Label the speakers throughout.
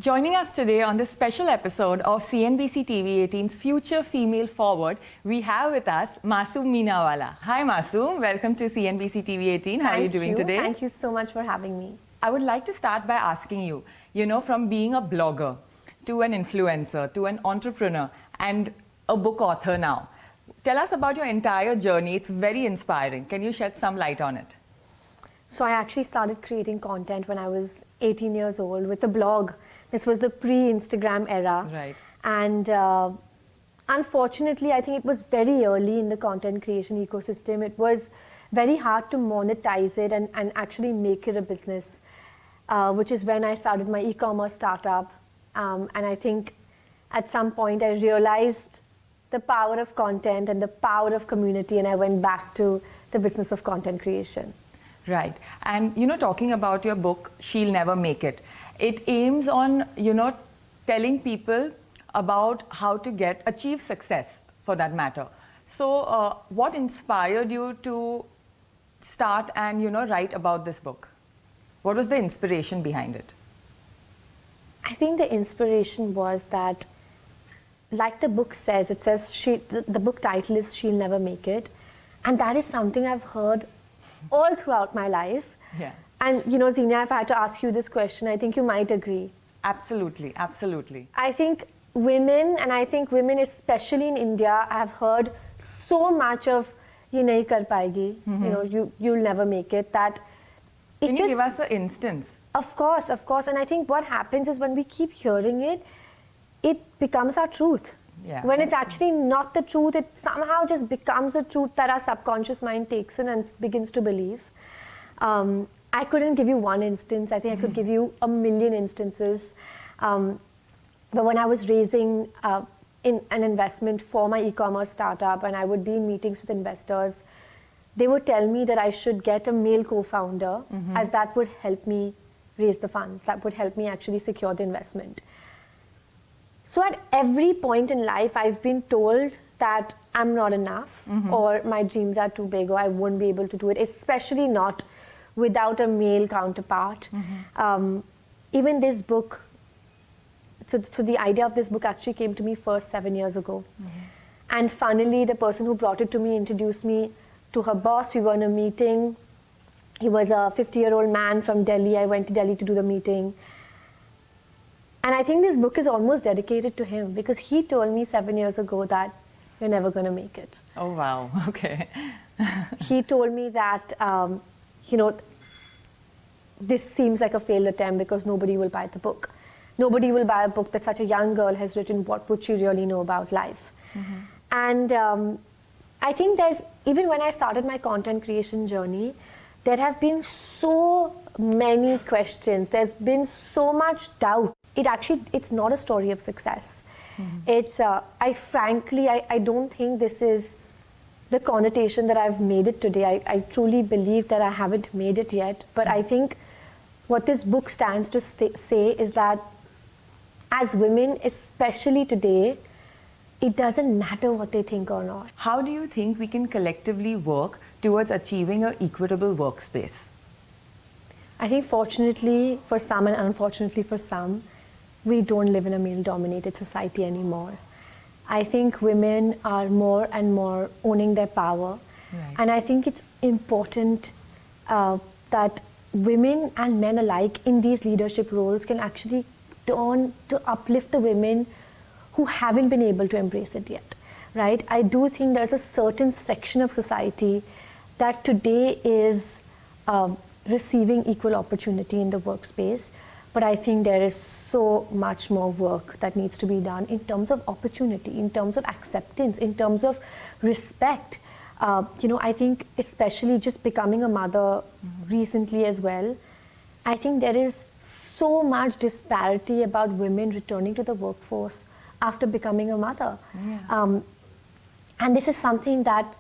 Speaker 1: Joining us today on this special episode of CNBC TV18's Future Female Forward, we have with us Masoom Meenawala. Hi Masoom, welcome to CNBC TV18. How are you doing today?
Speaker 2: Thank you so much for having me.
Speaker 1: I would like to start by asking you, from being a blogger to an influencer to an entrepreneur and a book author now. Tell us about your entire journey. It's very inspiring. Can you shed some light on it?
Speaker 2: So I actually started creating content when I was 18 years old with a blog. This was the pre-Instagram era.
Speaker 1: Right.
Speaker 2: And unfortunately, I think it was very early in the content creation ecosystem. It was very hard to monetize it and actually make it a business, which is when I started my e-commerce startup. And I think at some point I realized the power of content and the power of community, and I went back to the business of content creation.
Speaker 1: Right. And, talking about your book, She'll Never Make It, it aims on, telling people about how to achieve success for that matter. So what inspired you to start and, write about this book? What was the inspiration behind it?
Speaker 2: I think the inspiration was that, like the book says, it says the book title is She'll Never Make It. And that is something I've heard all throughout my life.
Speaker 1: Yeah.
Speaker 2: And Zenia, if I had to ask you this question, I think you might agree.
Speaker 1: Absolutely, absolutely.
Speaker 2: I think women, especially in India, have heard so much of "Ye nahi kar payegi," you'll never make it.
Speaker 1: Can you give us an instance?
Speaker 2: Of course. And I think what happens is when we keep hearing it, it becomes our truth.
Speaker 1: Yeah,
Speaker 2: when it's actually not the truth, it somehow just becomes a truth that our subconscious mind takes in and begins to believe. I couldn't give you one instance. I think I could give you a million instances. But when I was raising in an investment for my e-commerce startup, and I would be in meetings with investors, they would tell me that I should get a male co-founder, as that would help me raise the funds. That would help me actually secure the investment. So at every point in life, I've been told that I'm not enough, or my dreams are too big, or I won't be able to do it, especially not without a male counterpart. Even this book, so the idea of this book actually came to me first 7 years ago. And finally, the person who brought it to me introduced me to her boss. We were in a meeting. He was a 50-year-old man from Delhi. I went to Delhi to do the meeting. And I think this book is almost dedicated to him, because he told me 7 years ago that you're never going to make it.
Speaker 1: Oh, wow. Okay.
Speaker 2: He told me that, this seems like a failed attempt because nobody will buy the book. Nobody will buy a book that such a young girl has written. What would she really know about life? And I think even when I started my content creation journey, there have been so many questions. There's been so much doubt. It's not a story of success. I don't think this is the connotation that I've made it today. I truly believe that I haven't made it yet. But I think what this book stands to say is that as women, especially today, it doesn't matter what they think or not.
Speaker 1: How do you think we can collectively work towards achieving an equitable workspace?
Speaker 2: I think fortunately for some and unfortunately for some, we don't live in a male-dominated society anymore. I think women are more and more owning their power.
Speaker 1: Right.
Speaker 2: And I think it's important that women and men alike in these leadership roles can actually turn to uplift the women who haven't been able to embrace it yet, right? I do think there's a certain section of society that today is receiving equal opportunity in the workspace. But I think there is so much more work that needs to be done in terms of opportunity, in terms of acceptance, in terms of respect. I think especially just becoming a mother recently as well, I think there is so much disparity about women returning to the workforce after becoming a mother.
Speaker 1: Yeah.
Speaker 2: And this is something that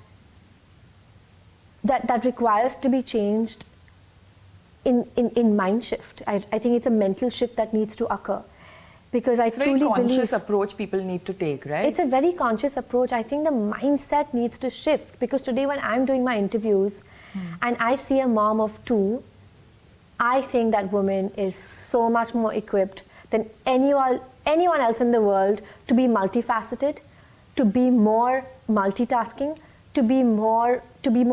Speaker 2: requires to be changed in mind shift. I think it's a mental shift that needs to occur, because I truly believe...
Speaker 1: It's a very conscious approach people need to take, right?
Speaker 2: It's a very conscious approach. I think the mindset needs to shift, because today when I'm doing my interviews and I see a mom of two, I think that woman is so much more equipped than anyone else in the world to be multifaceted, to be more multitasking, to be more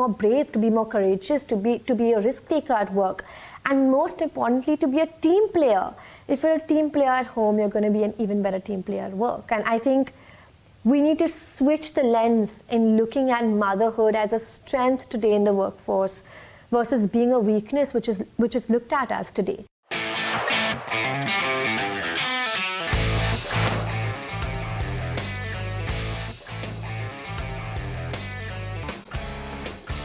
Speaker 2: brave, to be more courageous, to be a risk taker at work, and most importantly, to be a team player. If you're a team player at home, you're going to be an even better team player at work. And I think we need to switch the lens in looking at motherhood as a strength today in the workforce versus being a weakness which is looked at as today.